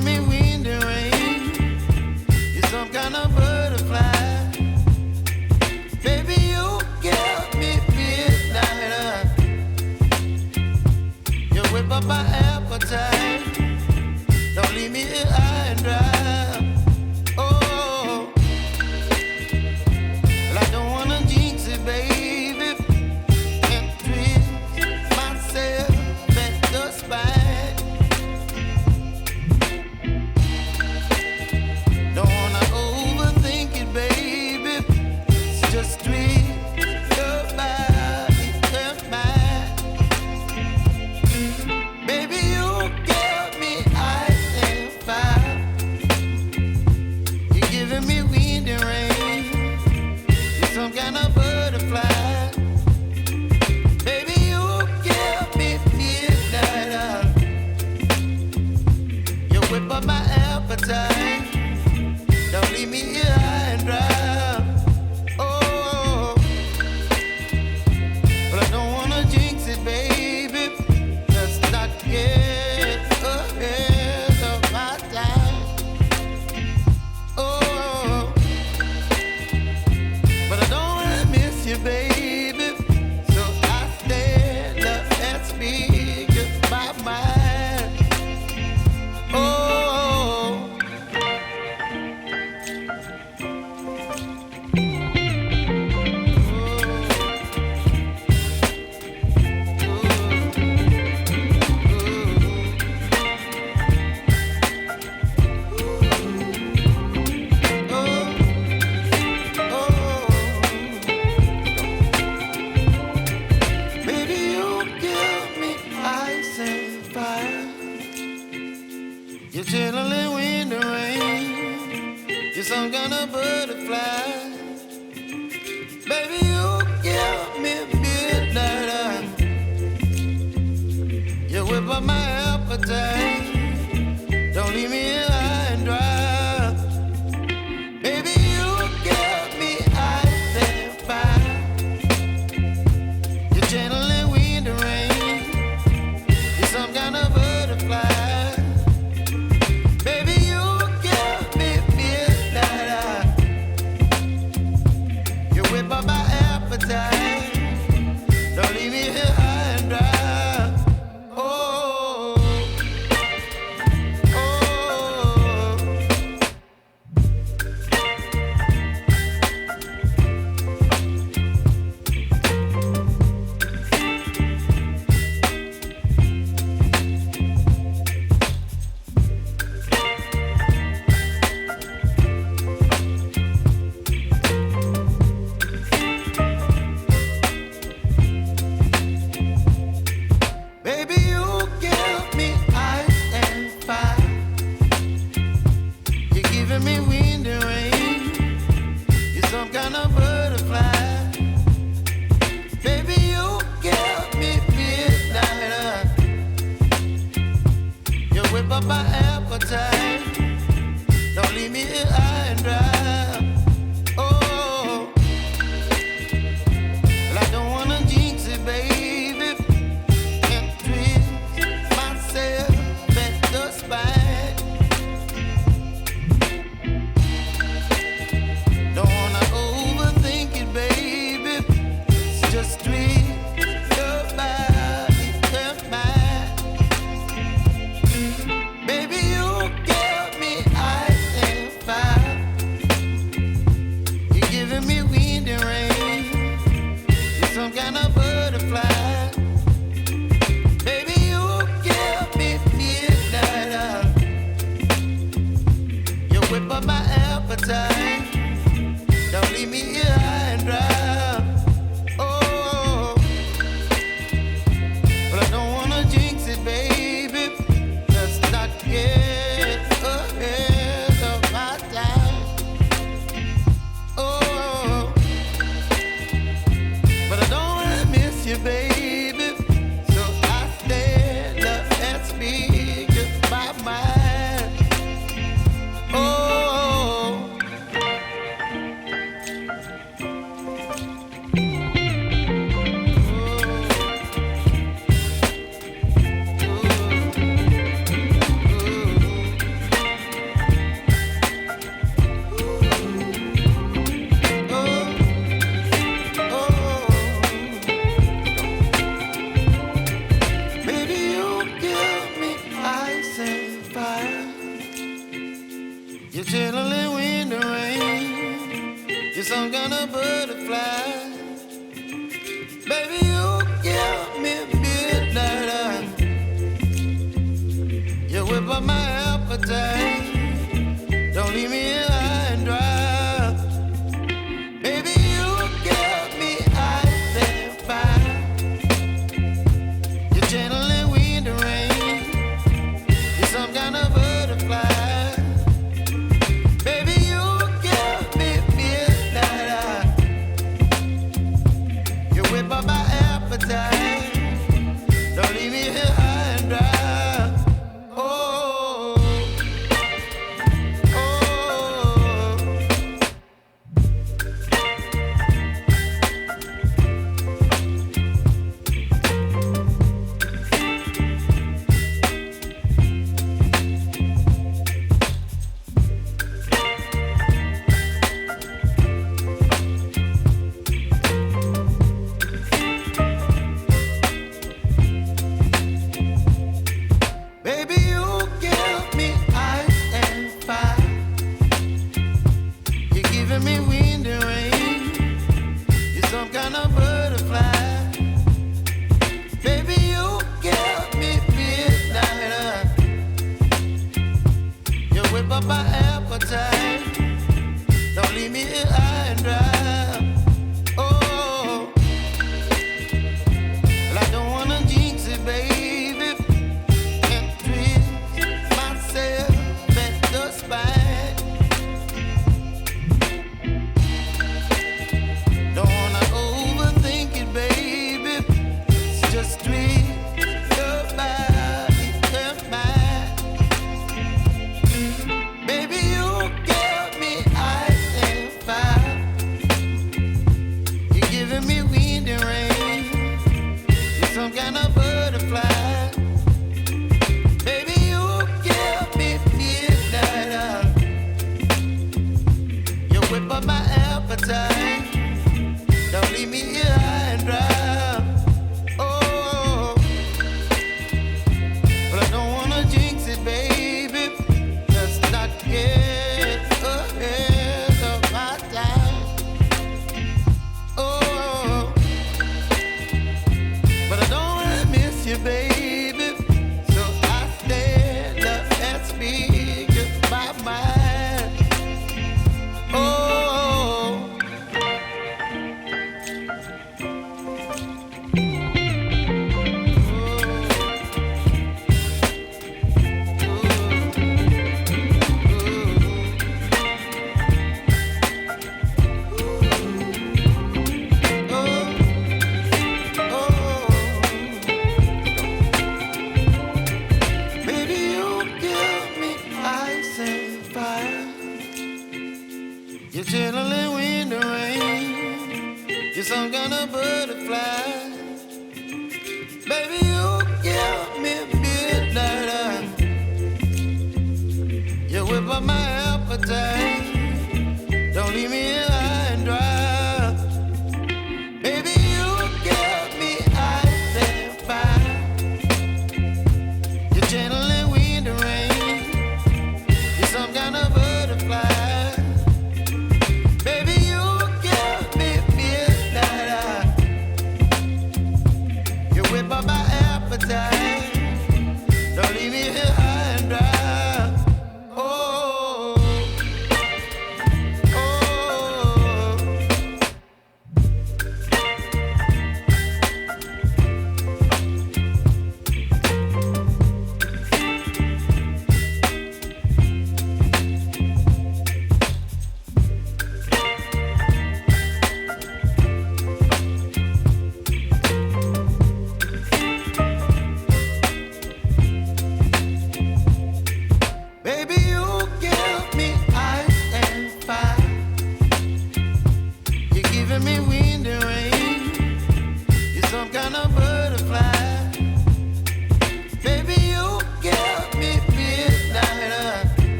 giving me wind and rain. You're some kind of butterfly. Baby, you give me midnight. You whip up my appetite. Don't leave me here high and dry. Oh, well, I don't wanna jinx it, baby, and twist myself at the spine. Don't wanna overthink it, baby. It's just twist your body and mine. Baby, you give me ice and fire. You're giving me wind and rain. You're some kind of butterfly. Baby, you give me midnight. You whip up my appetite. Don't leave me here high and dry. Oh, but I don't wanna jinx it, baby. Let's not get ahead of my time. Oh, but I don't wanna miss you, baby. So I stand up and speak my mind. Oh. Baby, you give me ice and fire. You're chilling wind and rain. You're some kind of butterfly. Baby, you give me midnight. You whip up my appetite. Don't leave me here high and dry. Baby, you give me ice and fire. You're channeling wind and rain. You're some kind of butterfly. Baby, you give me midnight. You whip up my appetite. Don't leave me here high and dry. Oh, oh. Baby, you give me ice and fire. You're giving me wind and rain. You're some kind of butterfly. Baby, you give me midnight. You whip up my appetite. Don't leave me here high and dry. Oh, well, I don't wanna jinx it, baby, and twist myself at the spine. Don't wanna overthink it, baby. It's just twist your body and mine. Baby, you give me ice and fire. You're chilling in the rain. You're some kind of butterfly. Baby, you give me midnight. You whip up my appetite. Don't leave me here high and dry. Baby, you give me ice and fire. You're channeling wind and rain. You're some kind of butterfly. Baby, you give me midnight. You whip up my appetite. Don't leave me here high and dry. My appetite. Don't leave me here high and dry. Oh, well, I don't wanna jinx it, baby, and twist myself at the spine. Don't wanna overthink it, baby. It's just twist your body and mine. Baby, you give me ice and fire. You're giving me wind and rain. You're some kind of butterfly. Baby, you give me midnight. You whip up my appetite. Don't leave me here high and dry. Oh, but I don't wanna jinx it, baby. Not get ahead of my time. Oh, but I don't wanna miss you, baby. So I stand up and speak my mind. Oh. You're chilling in the rain. You're some kind of butterfly. Baby, you give me midnight. You whip up my appetite.